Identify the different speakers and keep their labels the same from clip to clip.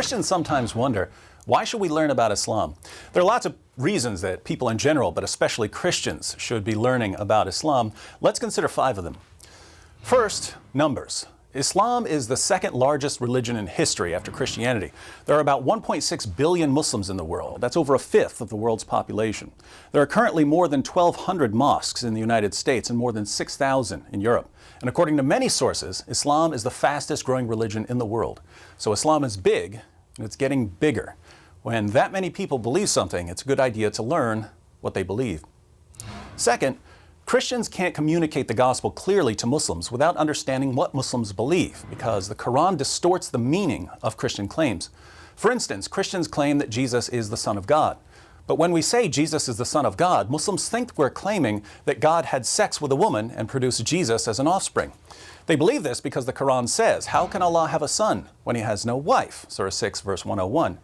Speaker 1: Christians sometimes wonder, why should we learn about Islam? There are lots of reasons that people in general, but especially Christians, should be learning about Islam. Let's consider 5 of them. First, numbers. Islam is the second largest religion in history after Christianity. There are about 1.6 billion Muslims in the world. That's over 1/5 of the world's population. There are currently more than 1,200 mosques in the United States and more than 6,000 in Europe. And according to many sources, Islam is the fastest growing religion in the world. So Islam is big, and it's getting bigger. When that many people believe something, it's a good idea to learn what they believe. Second, Christians can't communicate the gospel clearly to Muslims without understanding what Muslims believe, because the Quran distorts the meaning of Christian claims. For instance, Christians claim that Jesus is the Son of God. But when we say Jesus is the Son of God, Muslims think we're claiming that God had sex with a woman and produced Jesus as an offspring. They believe this because the Quran says, "How can Allah have a son when he has no wife?" Surah 6, verse 101.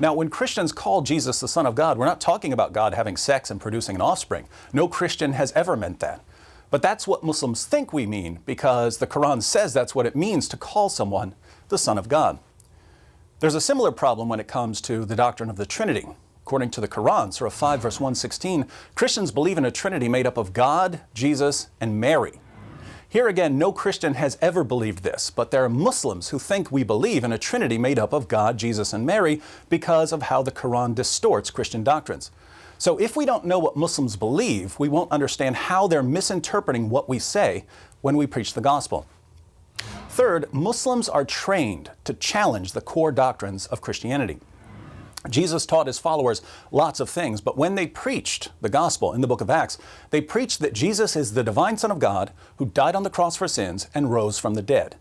Speaker 1: Now, when Christians call Jesus the Son of God, we're not talking about God having sex and producing an offspring. No Christian has ever meant that. But that's what Muslims think we mean because the Quran says that's what it means to call someone the Son of God. There's a similar problem when it comes to the doctrine of the Trinity. According to the Quran, Surah 5, verse 116, Christians believe in a Trinity made up of God, Jesus, and Mary. Here again, no Christian has ever believed this, but there are Muslims who think we believe in a Trinity made up of God, Jesus, and Mary because of how the Quran distorts Christian doctrines. So if we don't know what Muslims believe, we won't understand how they're misinterpreting what we say when we preach the gospel. Third, Muslims are trained to challenge the core doctrines of Christianity. Jesus taught his followers lots of things, but when they preached the gospel in the book of Acts, they preached that Jesus is the divine Son of God who died on the cross for sins and rose from the dead.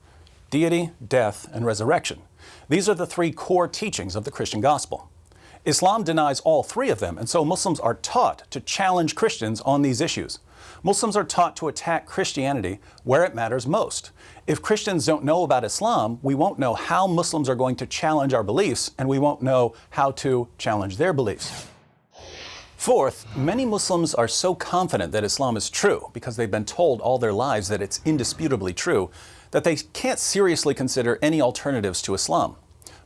Speaker 1: Deity, death, and resurrection. These are the 3 core teachings of the Christian gospel. Islam denies all 3 of them, and so Muslims are taught to challenge Christians on these issues. Muslims are taught to attack Christianity where it matters most. If Christians don't know about Islam, we won't know how Muslims are going to challenge our beliefs, and we won't know how to challenge their beliefs. Fourth, many Muslims are so confident that Islam is true because they've been told all their lives that it's indisputably true that they can't seriously consider any alternatives to Islam.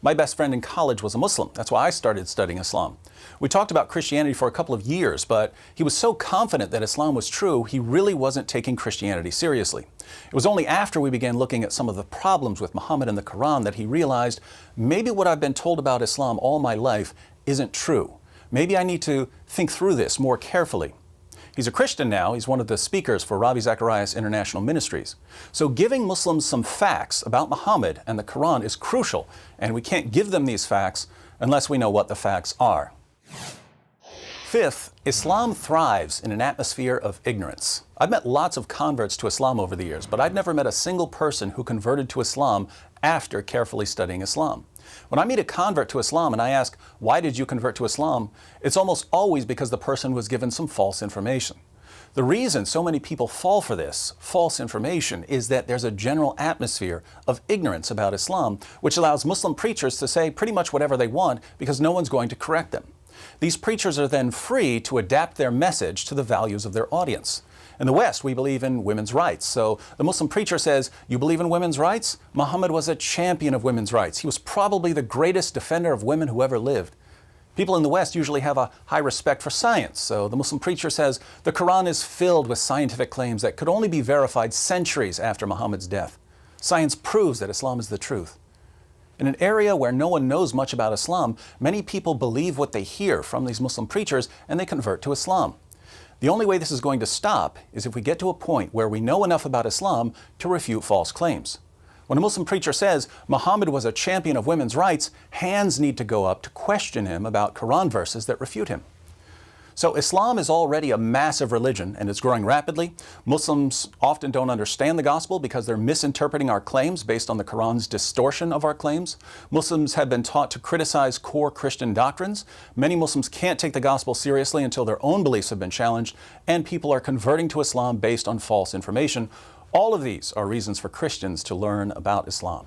Speaker 1: My best friend in college was a Muslim. That's why I started studying Islam. We talked about Christianity for a couple of years, but he was so confident that Islam was true, he really wasn't taking Christianity seriously. It was only after we began looking at some of the problems with Muhammad and the Quran that he realized maybe what I've been told about Islam all my life isn't true. Maybe I need to think through this more carefully. He's a Christian now. He's one of the speakers for Ravi Zacharias International Ministries. So giving Muslims some facts about Muhammad and the Quran is crucial, and we can't give them these facts unless we know what the facts are. Fifth, Islam thrives in an atmosphere of ignorance. I've met lots of converts to Islam over the years, but I've never met a single person who converted to Islam after carefully studying Islam. When I meet a convert to Islam and I ask, "Why did you convert to Islam?" it's almost always because the person was given some false information. The reason so many people fall for this false information is that there's a general atmosphere of ignorance about Islam, which allows Muslim preachers to say pretty much whatever they want because no one's going to correct them. These preachers are then free to adapt their message to the values of their audience. In the West, we believe in women's rights. So the Muslim preacher says, "You believe in women's rights? Muhammad was a champion of women's rights. He was probably the greatest defender of women who ever lived." People in the West usually have a high respect for science. So the Muslim preacher says, "The Quran is filled with scientific claims that could only be verified centuries after Muhammad's death. Science proves that Islam is the truth." In an area where no one knows much about Islam, many people believe what they hear from these Muslim preachers and they convert to Islam. The only way this is going to stop is if we get to a point where we know enough about Islam to refute false claims. When a Muslim preacher says Muhammad was a champion of women's rights, hands need to go up to question him about Quran verses that refute him. So Islam is already a massive religion and it's growing rapidly. Muslims often don't understand the gospel because they're misinterpreting our claims based on the Quran's distortion of our claims. Muslims have been taught to criticize core Christian doctrines. Many Muslims can't take the gospel seriously until their own beliefs have been challenged, and people are converting to Islam based on false information. All of these are reasons for Christians to learn about Islam.